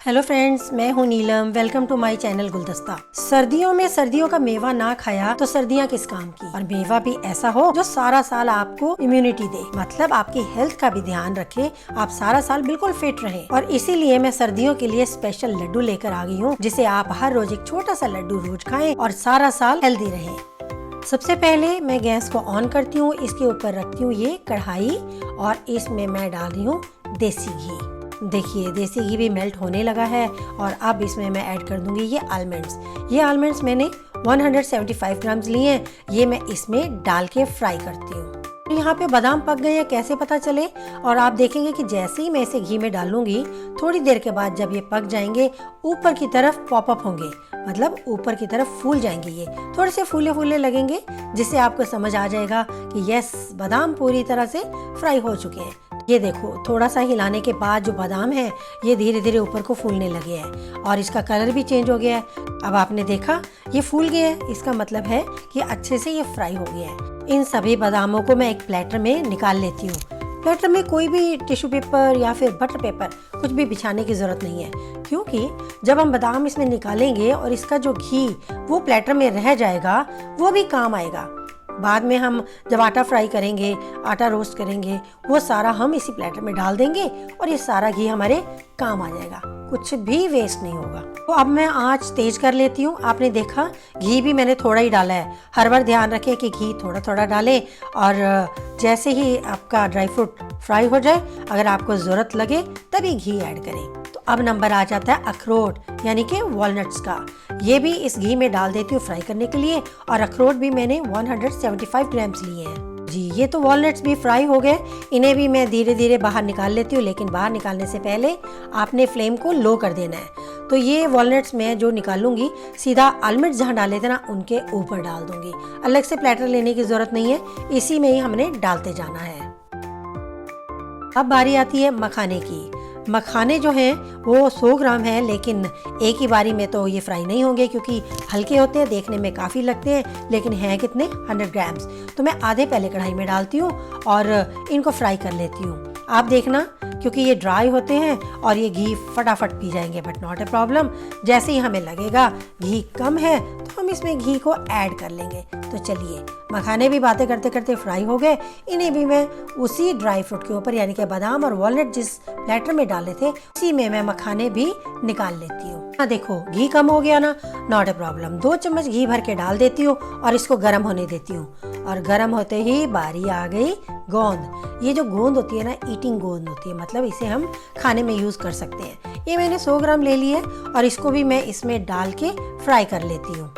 Hello friends, मैं हूं नीलम। Welcome to my channel गुलदस्ता। सर्दियों में सर्दियों का मेवा ना खाया तो सर्दियां किस काम की। और मेवा भी ऐसा हो जो सारा साल आपको इम्यूनिटी दे, मतलब आपकी हेल्थ का भी ध्यान रखे, आप सारा साल बिल्कुल फिट रहें। और इसीलिए मैं सर्दियों के लिए स्पेशल लड्डू लेकर आ गई हूँ, जिसे आप हर रोज एक छोटा सा लड्डू रोज खाएं और सारा साल हेल्दी रहें। सबसे पहले मैं गैस को ऑन करती हूँ, इसके ऊपर रखती हूँ ये कढ़ाई और इसमें मैं डाल रही हूँ देसी घी। देखिए देसी घी भी मेल्ट होने लगा है और अब इसमें मैं ऐड कर दूंगी ये आलमंड्स। ये आलमंड्स मैंने 175 ग्राम्स लिए हैं, ये मैं इसमें डाल के फ्राई करती हूँ। यहाँ पे बादाम पक गए हैं, कैसे पता चले? और आप देखेंगे कि जैसे ही मैं इसे घी में डालूंगी, थोड़ी देर के बाद जब ये पक जाएंगे ऊपर की तरफ पॉपअप होंगे, मतलब ऊपर की तरफ फूल जाएंगे। ये थोड़े से फूले फूले लगेंगे, जिससे आपको समझ आ जाएगा कि यस, बादाम पूरी तरह से फ्राई हो चुके हैं। ये देखो, थोड़ा सा हिलाने के बाद जो बादाम है ये धीरे धीरे ऊपर को फूलने लगे हैं और इसका कलर भी चेंज हो गया है। अब आपने देखा ये फूल गया है, इसका मतलब है कि अच्छे से ये फ्राई हो गया है। इन सभी बादामों को मैं एक प्लेटर में निकाल लेती हूँ। प्लेटर में कोई भी टिश्यू पेपर या फिर बटर पेपर कुछ भी बिछाने की जरूरत नहीं है, क्योंकि जब हम बादाम इसमें निकालेंगे और इसका जो घी वो प्लेटर में रह जाएगा, वो भी काम आएगा। बाद में हम जब आटा फ्राई करेंगे, आटा रोस्ट करेंगे, वो सारा हम इसी प्लेटर में डाल देंगे और ये सारा घी हमारे काम आ जाएगा, कुछ भी वेस्ट नहीं होगा। तो अब मैं आंच तेज कर लेती हूँ। आपने देखा घी भी मैंने थोड़ा ही डाला है। हर बार ध्यान रखें कि घी थोड़ा थोड़ा डालें और जैसे ही आपका ड्राई फ्रूट फ्राई हो जाए, अगर आपको ज़रूरत लगे तभी घी ऐड करें। तो अब नंबर आ जाता है अखरोट यानी कि वॉलनट्स का। ये भी इस घी में डाल देती हूँ फ्राई करने के लिए, और अखरोट भी मैंने 175 ग्राम्स लिए हैं। जी, ये तो वॉलनट्स भी फ्राई हो गए, इन्हें भी मैं धीरे धीरे बाहर निकाल लेती हूँ। लेकिन बाहर निकालने से पहले आपने फ्लेम को लो कर देना है। तो ये वॉलनट्स मैं जो निकालूंगी, सीधा आलमंड्स जहाँ डाले थे ना उनके ऊपर डाल दूंगी। अलग से प्लेटर लेने की जरूरत नहीं है, इसी में ही हमने डालते जाना है। अब बारी आती है मखाने की। मखाने जो हैं वो 100 ग्राम है, लेकिन एक ही बारी में तो ये फ्राई नहीं होंगे, क्योंकि हल्के होते हैं, देखने में काफ़ी लगते हैं, लेकिन हैं कितने 100 ग्राम्स। तो मैं आधे पहले कढ़ाई में डालती हूँ और इनको फ्राई कर लेती हूँ। आप देखना, क्योंकि ये ड्राई होते हैं और ये घी फटाफट पी जाएंगे, बट नॉट ए प्रॉब्लम। जैसे ही हमें लगेगा घी कम है तो हम इसमें घी को ऐड कर लेंगे। तो चलिए, मखाने भी बातें करते करते फ्राई हो गए, इन्हें भी मैं उसी ड्राई फ्रूट के ऊपर यानी कि बादाम और वॉलनट जिस प्लेटर में डाले थे उसी में मैं मखाने भी निकाल लेती हूँ। हाँ देखो, घी कम हो गया ना, नॉट ए प्रॉब्लम। 2 चम्मच घी भर के डाल देती हूँ और इसको गर्म होने देती हूँ। और गर्म होते ही बारी आ गई गोंद। ये जो गोंद होती है ना, ईटिंग गोंद होती है, मतलब इसे हम खाने में यूज कर सकते हैं। ये मैंने 100 ग्राम ले ली है और इसको भी मैं इसमें डाल के फ्राई कर लेती हूँ।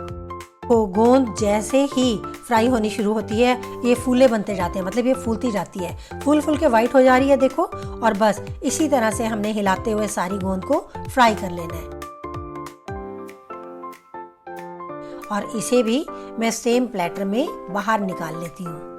तो गोंद जैसे ही फ्राई होनी शुरू होती है, ये फूले बनते जाते हैं, मतलब ये फूलती जाती है, फूल फूल के वाइट हो जा रही है, देखो। और बस इसी तरह से हमने हिलाते हुए सारी गोंद को फ्राई कर लेना है। और इसे भी मैं सेम प्लेटर में बाहर निकाल लेती हूँ।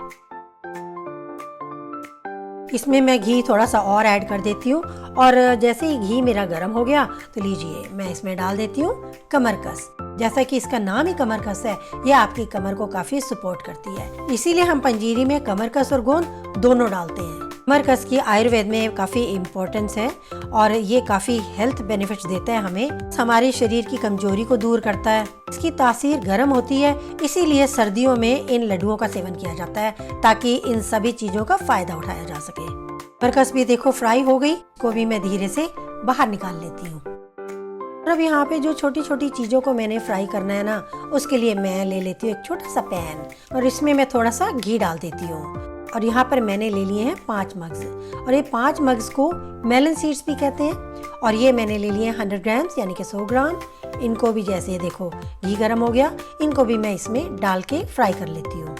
इसमें मैं घी थोड़ा सा और ऐड कर देती हूँ और जैसे ही घी मेरा गर्म हो गया तो लीजिए, मैं इसमें डाल देती हूँ कमरकस। जैसा कि इसका नाम ही कमरकस है, ये आपकी कमर को काफी सपोर्ट करती है, इसीलिए हम पंजीरी में कमरकस और गोंद दोनों डालते हैं। कमरकस की आयुर्वेद में काफी इम्पोर्टेंस है और ये काफी हेल्थ बेनिफिट्स देता है हमें, हमारे शरीर की कमजोरी को दूर करता है। इसकी तासीर गर्म होती है, इसीलिए सर्दियों में इन लड्डुओं का सेवन किया जाता है ताकि इन सभी चीजों का फायदा उठाया जा सके। कमरकस भी देखो फ्राई हो गई, इसको भी मैं धीरे से बाहर निकाल लेती हूँ। और अब यहाँ पे जो छोटी छोटी चीजों को मैंने फ्राई करना है ना, उसके लिए मैं ले लेती हूँ एक छोटा सा पैन और इसमें मैं थोड़ा सा घी डाल देती हूँ। और यहाँ पर मैंने ले लिए हैं 5 मग्स, और ये 5 मग्स को मेलन सीड्स भी कहते हैं। और ये मैंने ले लिए 100 ग्राम्स यानी कि 100 ग्राम। इनको भी जैसे देखो घी गर्म हो गया, इनको भी मैं इसमें डाल के फ्राई कर लेती हूँ।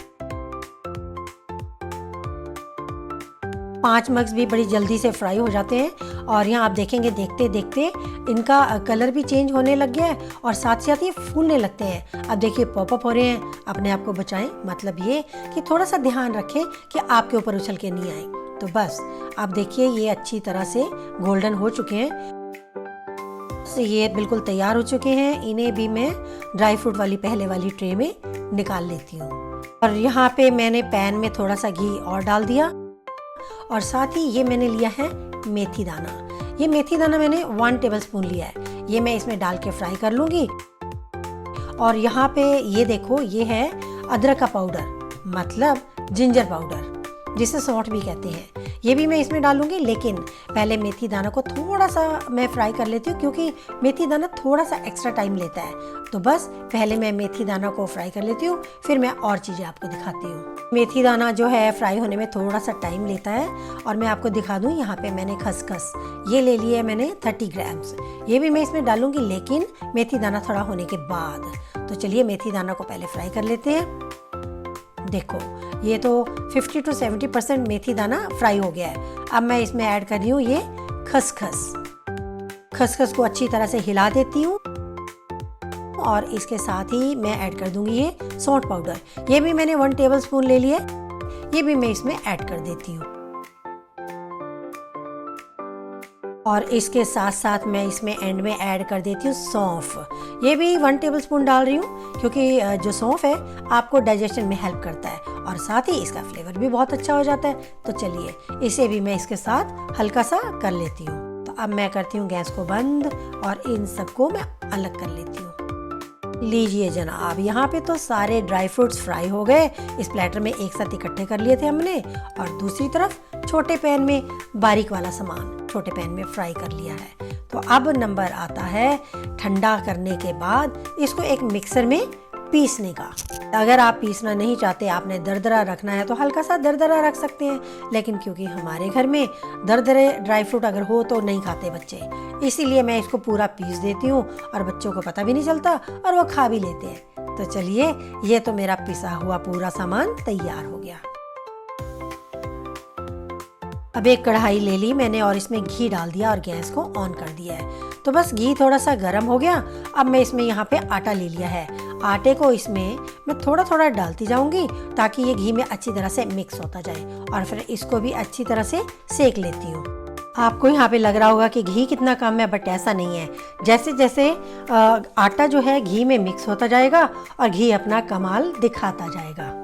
5 मग्स भी बड़ी जल्दी से फ्राई हो जाते हैं और यहाँ आप देखेंगे देखते देखते इनका कलर भी चेंज होने लग गया है और साथ साथ ये फूलने लगते हैं। अब देखिए पॉपअप हो रहे हैं। अपने आप को बचाएं, मतलब ये कि थोड़ा सा ध्यान रखें कि आपके ऊपर उछल के नहीं आए। तो बस आप देखिए ये अच्छी तरह से गोल्डन हो चुके हैं, तो ये बिल्कुल तैयार हो चुके हैं। इन्हें भी मैं ड्राई फ्रूट वाली पहले वाली ट्रे में निकाल लेती हूँ। और यहाँ पे मैंने पैन में थोड़ा सा घी और डाल दिया और साथ ही ये मैंने लिया है मेथी दाना। ये मेथी दाना मैंने 1 टेबलस्पून लिया है, ये मैं इसमें डाल के फ्राई कर लूँगी। और यहाँ पे ये देखो, ये है अदरक का पाउडर, मतलब जिंजर पाउडर, जिसे सौंठ भी कहते हैं, ये भी मैं इसमें डालूंगी। लेकिन पहले मेथी दाना को थोड़ा सा मैं फ्राई कर लेती हूँ, क्योंकि मेथी दाना थोड़ा सा एक्स्ट्रा टाइम लेता है। तो बस पहले मैं मेथी दाना को फ्राई कर लेती हूँ, फिर मैं और चीज़ें आपको दिखाती हूँ। मेथी दाना जो है फ्राई होने में थोड़ा सा टाइम लेता है। और मैं आपको दिखा दूँ, यहाँ पे मैंने खसखस ये ले ली है मैंने 30 ग्राम्स, ये भी मैं इसमें डालूंगी, लेकिन मेथी दाना थोड़ा होने के बाद। तो चलिए मेथी दाना को पहले फ्राई कर लेते हैं। देखो ये तो 50 to 70% मेथी दाना फ्राई हो गया है। अब मैं इसमें ऐड कर रही हूँ ये खसखस। खसखस को अच्छी तरह से हिला देती हूँ और इसके साथ ही मैं ऐड कर दूंगी ये सौंठ पाउडर, ये भी मैंने 1 टेबलस्पून ले लिया, ये भी मैं इसमें ऐड कर देती हूँ। और इसके साथ साथ मैं इसमें एंड में ऐड कर देती हूँ सौंफ, ये भी 1 टेबलस्पून डाल रही हूँ, क्योंकि जो सौंफ है आपको डाइजेशन में हेल्प करता है और साथ ही इसका फ्लेवर भी बहुत अच्छा हो जाता है। तो चलिए इसे भी मैं इसके साथ हल्का सा कर लेती हूँ। तो अब मैं करती हूँ गैस को बंद और इन सबको मैं अलग कर लेती हूँ। लीजिए जनाब, यहाँ पे तो सारे ड्राई फ्रूट्स फ्राई हो गए, इस प्लेटर में एक साथ इकट्ठे कर लिए थे हमने। और दूसरी तरफ छोटे पैन में बारीक वाला सामान छोटे पैन में फ्राई कर लिया है। तो अब नंबर आता है ठंडा करने के बाद इसको एक मिक्सर में पीसने का। अगर आप पीसना नहीं चाहते, आपने दरदरा रखना है, तो हल्का सा दरदरा रख सकते हैं। लेकिन क्योंकि हमारे घर में दरदरे ड्राई फ्रूट अगर हो तो नहीं खाते बच्चे, इसीलिए मैं इसको पूरा पीस देती हूँ और बच्चों को पता भी नहीं चलता और वो खा भी लेते हैं। तो चलिए, ये तो मेरा पिसा हुआ पूरा सामान तैयार हो गया। अब एक कढ़ाई ले ली मैंने और इसमें घी डाल दिया और गैस को ऑन कर दिया है। तो बस घी थोड़ा सा गर्म हो गया। अब मैं इसमें यहाँ पे आटा ले लिया है, आटे को इसमें मैं थोड़ा थोड़ा डालती जाऊंगी ताकि ये घी में अच्छी तरह से मिक्स होता जाए। और फिर इसको भी अच्छी तरह से सेक लेती हूँ। आपको यहाँ पे लग रहा होगा कि घी कितना कम है, बट ऐसा नहीं है। जैसे जैसे आटा जो है घी में मिक्स होता जाएगा और घी अपना कमाल दिखाता जाएगा।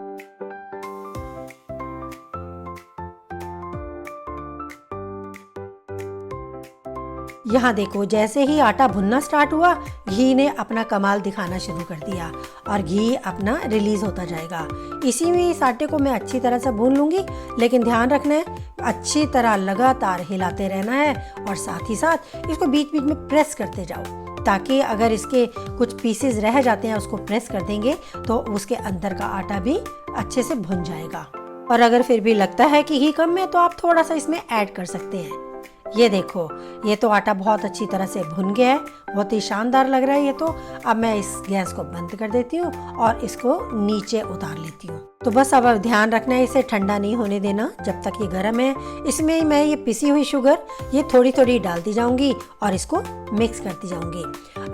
यहाँ देखो, जैसे ही आटा भुनना स्टार्ट हुआ, घी ने अपना कमाल दिखाना शुरू कर दिया और घी अपना रिलीज होता जाएगा। इसी में इस आटे को मैं अच्छी तरह से भून लूंगी, लेकिन ध्यान रखना है अच्छी तरह लगातार हिलाते रहना है और साथ ही साथ इसको बीच बीच में प्रेस करते जाओ, ताकि अगर इसके कुछ पीसेस रह जाते हैं उसको प्रेस कर देंगे तो उसके अंदर का आटा भी अच्छे से भुन जाएगा। और अगर फिर भी लगता है कि घी कम है तो आप थोड़ा सा इसमें ऐड कर सकते हैं। ये देखो, ये तो आटा बहुत अच्छी तरह से भुन गया है, बहुत ही शानदार लग रहा है ये तो। अब मैं इस गैस को बंद कर देती हूँ और इसको नीचे उतार लेती हूँ। तो बस अब ध्यान रखना है, इसे ठंडा नहीं होने देना जब तक ये गर्म है। इसमें मैं ये पिसी हुई शुगर ये थोड़ी थोड़ी डालती जाऊंगी और इसको मिक्स करती जाऊंगी।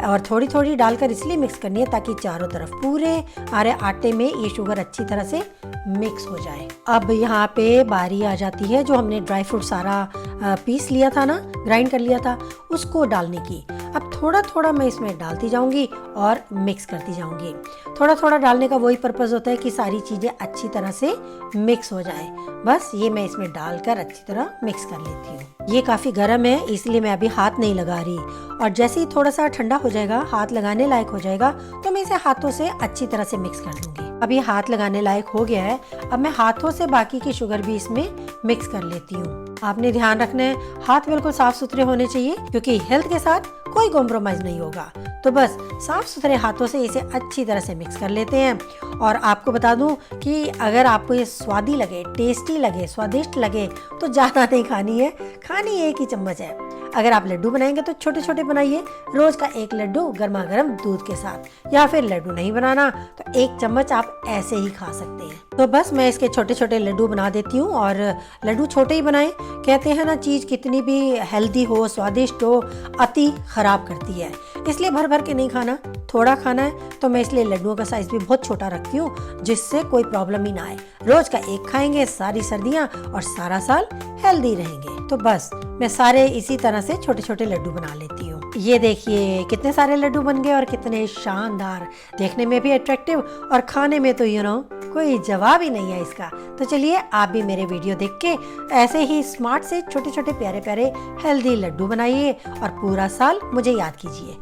और थोड़ी थोड़ी डालकर इसलिए मिक्स करनी है ताकि चारों तरफ पूरे आरे आटे में ये शुगर अच्छी तरह से मिक्स हो जाए। अब यहाँ पे बारी आ जाती है जो हमने ड्राई फ्रूट सारा पीस लिया था ना, ग्राइंड कर लिया था, उसको डालने की। अब थोड़ा थोड़ा मैं इसमें डालती जाऊंगी और मिक्स करती जाऊंगी। थोड़ा थोड़ा डालने का वही पर्पस होता है कि सारी चीजें अच्छी तरह से मिक्स हो जाए। बस ये मैं इसमें डालकर अच्छी तरह मिक्स कर लेती हूँ। ये काफी गर्म है, इसलिए मैं अभी हाथ नहीं लगा रही। और जैसे ही थोड़ा सा ठंडा हो जाएगा, हाथ लगाने लायक हो जाएगा, तो मैं इसे हाथों से अच्छी तरह से मिक्स कर दूंगी। अब ये हाथ लगाने लायक हो गया है। अब मैं हाथों से बाकी की शुगर भी इसमें मिक्स कर लेती हूँ। आपने ध्यान रखना है, हाथ बिल्कुल साफ सुथरे होने चाहिए, क्योंकि हेल्थ के साथ कोई कॉम्प्रोमाइज नहीं होगा। तो बस साफ सुथरे हाथों से इसे अच्छी तरह से मिक्स कर लेते हैं। और आपको बता दूं कि अगर आपको ये स्वादी लगे, टेस्टी लगे, स्वादिष्ट लगे, तो ज़्यादा नहीं खानी है, खानी 1 ही चम्मच है। अगर आप लड्डू बनाएंगे तो छोटे छोटे बनाइए, रोज का 1 लड्डू गर्मा गर्म दूध के साथ। या फिर लड्डू नहीं बनाना तो 1 चम्मच आप ऐसे ही खा सकते हैं। तो बस मैं इसके छोटे छोटे लड्डू बना देती हूँ। और लड्डू छोटे ही बनाएं, कहते हैं ना, चीज़ कितनी भी हेल्दी हो, स्वादिष्ट हो, अति खराब करती है। इसलिए भर भर के नहीं खाना, थोड़ा खाना है। तो मैं इसलिए लड्डुओं का साइज भी बहुत छोटा रखती हूँ, जिससे कोई प्रॉब्लम ही ना आए। रोज का 1 खाएंगे सारी सर्दियाँ और सारा साल हेल्दी रहेंगे। तो बस मैं सारे इसी तरह से छोटे छोटे लड्डू बना लेती हूँ। ये देखिए कितने सारे लड्डू बन गए और कितने शानदार, देखने में भी अट्रैक्टिव और खाने में तो कोई जवाब ही नहीं है इसका। तो चलिए आप भी मेरे वीडियो देख के ऐसे ही स्मार्ट से छोटे छोटे प्यारे प्यारे हेल्दी लड्डू बनाइए और पूरा साल मुझे याद कीजिए।